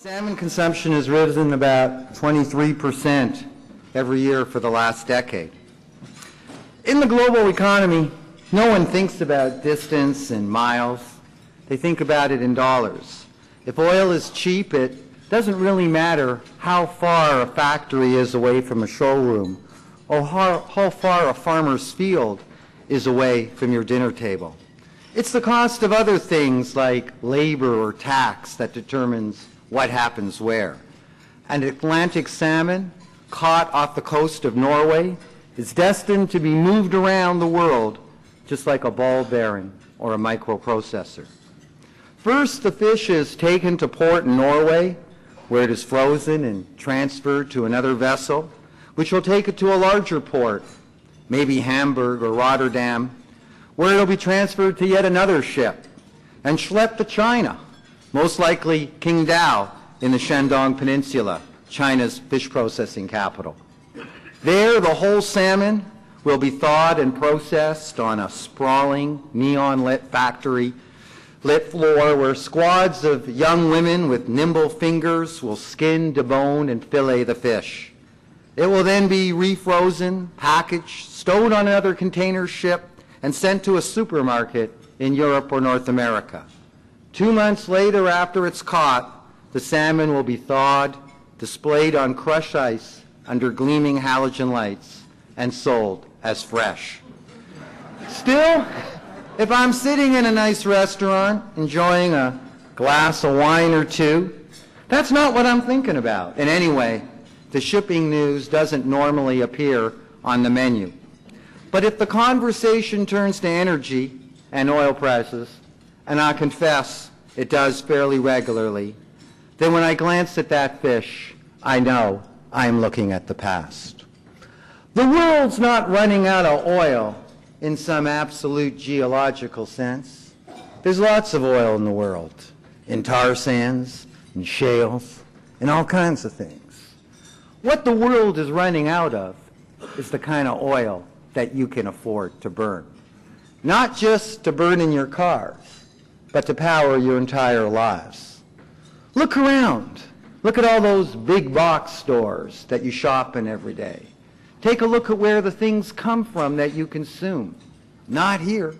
Salmon consumption has risen about 23% every year for the last decade. In the global economy, no one thinks about distance in miles. They think about it in dollars. If oil is cheap, it doesn't really matter how far a factory is away from a showroom or how far a farmer's field is away from your dinner table. It's the cost of other things like labor or tax that determines what happens where. An Atlantic salmon caught off the coast of Norway is destined to be moved around the world just like a ball bearing or a microprocessor. First, the fish is taken to port in Norway, where it is frozen and transferred to another vessel, which will take it to a larger port, maybe Hamburg or Rotterdam, where it will be transferred to yet another ship and schlepped to China, most likely Qingdao in the Shandong Peninsula, China's fish processing capital. There, the whole salmon will be thawed and processed on a sprawling, neon-lit factory-lit floor where squads of young women with nimble fingers will skin, debone, and fillet the fish. It will then be refrozen, packaged, stowed on another container ship, and sent to a supermarket in Europe or North America. 2 months later, after it's caught, the salmon will be thawed, displayed on crushed ice under gleaming halogen lights, and sold as fresh. Still, if I'm sitting in a nice restaurant enjoying a glass of wine or two, that's not what I'm thinking about. And anyway, the shipping news doesn't normally appear on the menu. But if the conversation turns to energy and oil prices, and I confess it does fairly regularly, then when I glance at that fish, I know I'm looking at the past. The world's not running out of oil in some absolute geological sense. There's lots of oil in the world, in tar sands, in shales, in all kinds of things. What the world is running out of is the kind of oil that you can afford to burn. Not just to burn in your cars, but to power your entire lives. Look around. Look at all those big box stores that you shop in every day. Take a look at where the things come from that you consume. Not here,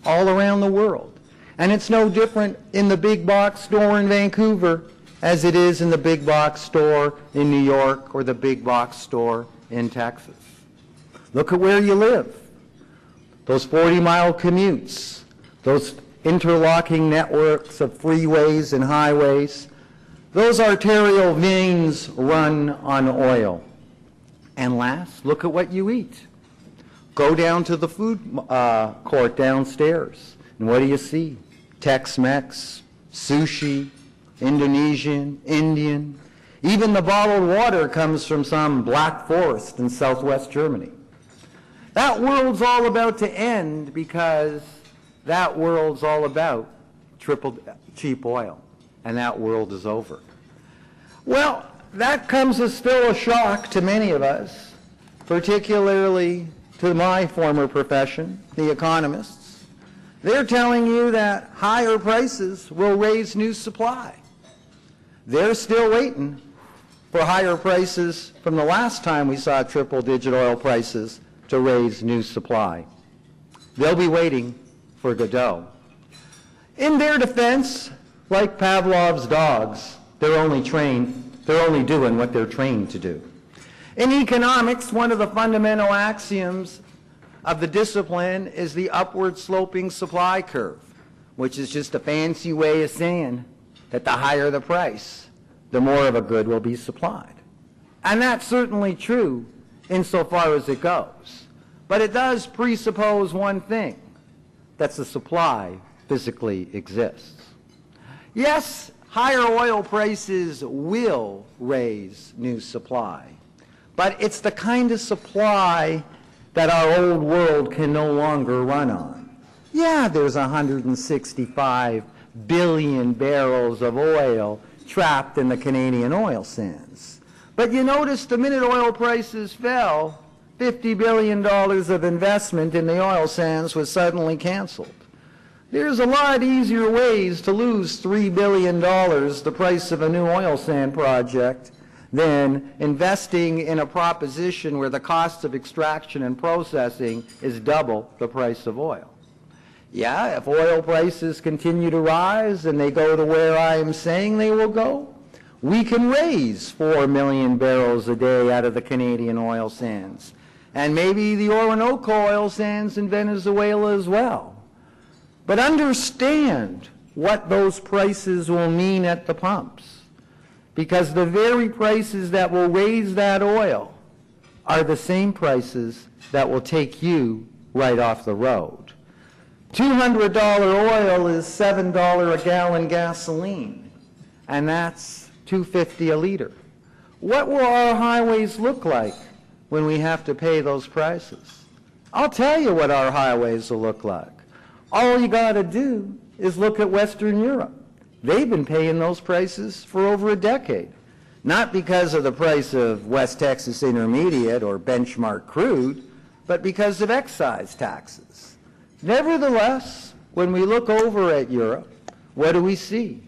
all around the world. And it's no different in the big box store in Vancouver as it is in the big box store in New York or the big box store in Texas. Look at where you live. Those 40-mile commutes, those interlocking networks of freeways and highways, those arterial veins run on oil. And last, look at what you eat. Go down to the food court downstairs, and what do you see? Tex-Mex, sushi, Indonesian, Indian. Even the bottled water comes from some black forest in southwest Germany. That world's all about to end because that world's all about cheap oil, and that world is over. Well, that comes as still a shock to many of us, particularly to my former profession, the economists. They're telling you that higher prices will raise new supply. They're still waiting for higher prices from the last time we saw triple-digit oil prices to raise new supply. They'll be waiting for Godot. In their defense, like Pavlov's dogs, they're only doing what they're trained to do. In economics, one of the fundamental axioms of the discipline is the upward sloping supply curve, which is just a fancy way of saying that the higher the price, the more of a good will be supplied. And that's certainly true insofar as it goes. But it does presuppose one thing, that the supply physically exists. Yes, higher oil prices will raise new supply, but it's the kind of supply that our old world can no longer run on. Yeah, there's 165 billion barrels of oil trapped in the Canadian oil sands. But you notice the minute oil prices fell, $50 billion of investment in the oil sands was suddenly canceled. There's a lot easier ways to lose $3 billion, the price of a new oil sand project, than investing in a proposition where the cost of extraction and processing is double the price of oil. Yeah, if oil prices continue to rise and they go to where I am saying they will go, we can raise 4 million barrels a day out of the Canadian oil sands, and maybe the Orinoco oil sands in Venezuela as well. But understand what those prices will mean at the pumps, because the very prices that will raise that oil are the same prices that will take you right off the road. $200 oil is $7 a gallon gasoline, and that's $2.50 a liter. What will our highways look like when we have to pay those prices? I'll tell you what our highways will look like. All you got to do is look at Western Europe. They've been paying those prices for over a decade, not because of the price of West Texas Intermediate or benchmark crude, but because of excise taxes. Nevertheless, when we look over at Europe, what do we see?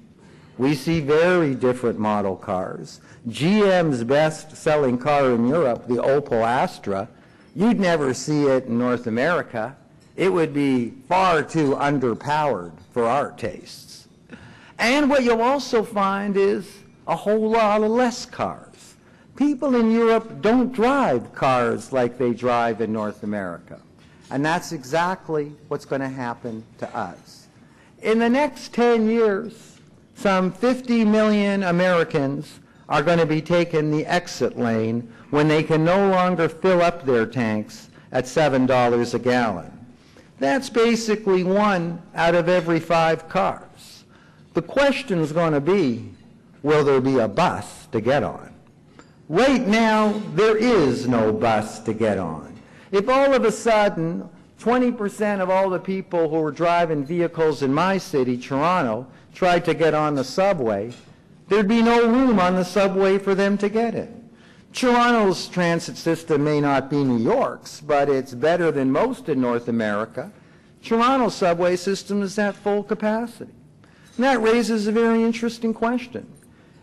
We see very different model cars. GM's best-selling car in Europe, the Opel Astra, you'd never see it in North America. It would be far too underpowered for our tastes. And what you'll also find is a whole lot of less cars. People in Europe don't drive cars like they drive in North America. And that's exactly what's going to happen to us. In the next 10 years, some 50 million Americans are going to be taking the exit lane when they can no longer fill up their tanks at $7 a gallon. That's basically 1 out of every 5 cars. The question's going to be, will there be a bus to get on? Right now, there is no bus to get on. If all of a sudden 20% of all the people who were driving vehicles in my city, Toronto, tried to get on the subway, there'd be no room on the subway for them to get in. Toronto's transit system may not be New York's, but it's better than most in North America. Toronto's subway system is at full capacity. And that raises a very interesting question.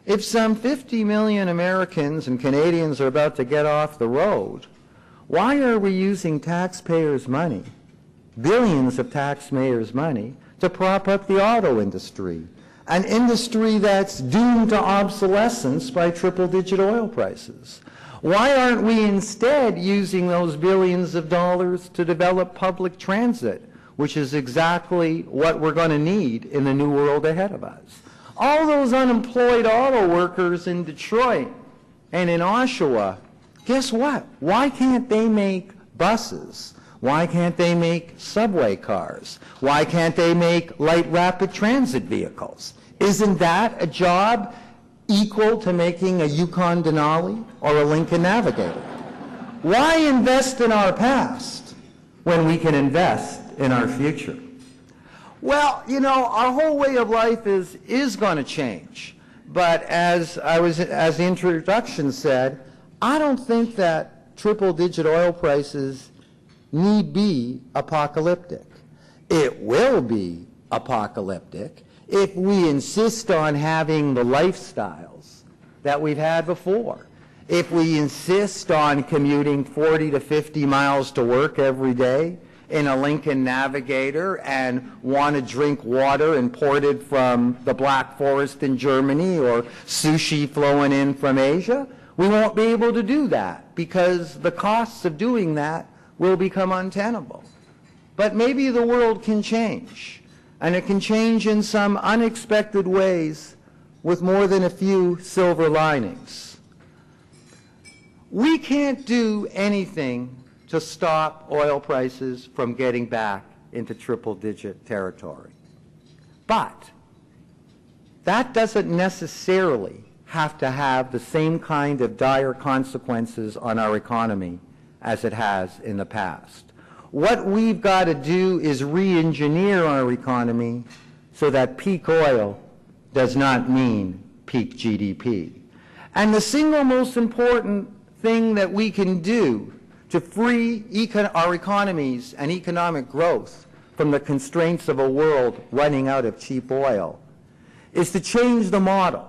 If some 50 million Americans and Canadians are about to get off the road, why are we using taxpayers' money, billions of taxpayers' money, to prop up the auto industry, an industry that's doomed to obsolescence by triple-digit oil prices? Why aren't we instead using those billions of dollars to develop public transit, which is exactly what we're going to need in the new world ahead of us? All those unemployed auto workers in Detroit and in Oshawa, guess what? Why can't they make buses? Why can't they make subway cars? Why can't they make light rapid transit vehicles? Isn't that a job equal to making a Yukon Denali or a Lincoln Navigator? Why invest in our past when we can invest in our future? Well, you know, our whole way of life is going to change. But as the introduction said, I don't think that triple-digit oil prices need be apocalyptic. It will be apocalyptic if we insist on having the lifestyles that we've had before. If we insist on commuting 40 to 50 miles to work every day in a Lincoln Navigator and want to drink water imported from the Black Forest in Germany or sushi flowing in from Asia, we won't be able to do that because the costs of doing that will become untenable. But maybe the world can change, and it can change in some unexpected ways with more than a few silver linings. We can't do anything to stop oil prices from getting back into triple-digit territory. But that doesn't necessarily have to have the same kind of dire consequences on our economy as it has in the past. What we've got to do is re-engineer our economy so that peak oil does not mean peak GDP. And the single most important thing that we can do to free our economies and economic growth from the constraints of a world running out of cheap oil is to change the model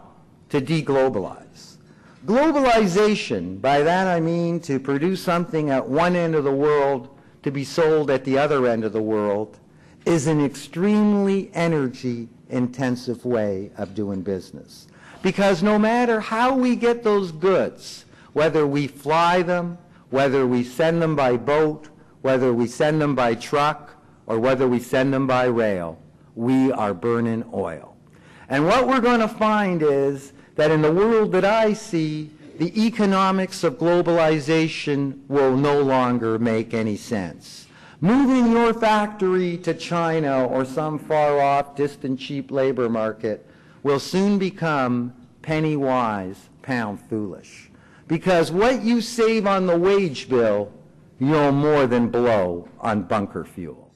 to deglobalize. Globalization, by that I mean to produce something at one end of the world to be sold at the other end of the world, is an extremely energy-intensive way of doing business. Because no matter how we get those goods, whether we fly them, whether we send them by boat, whether we send them by truck, or whether we send them by rail, we are burning oil. And what we're going to find is that in the world that I see, the economics of globalization will no longer make any sense. Moving your factory to China or some far-off, distant, cheap labor market will soon become penny wise, pound foolish. Because what you save on the wage bill, you'll more than blow on bunker fuel.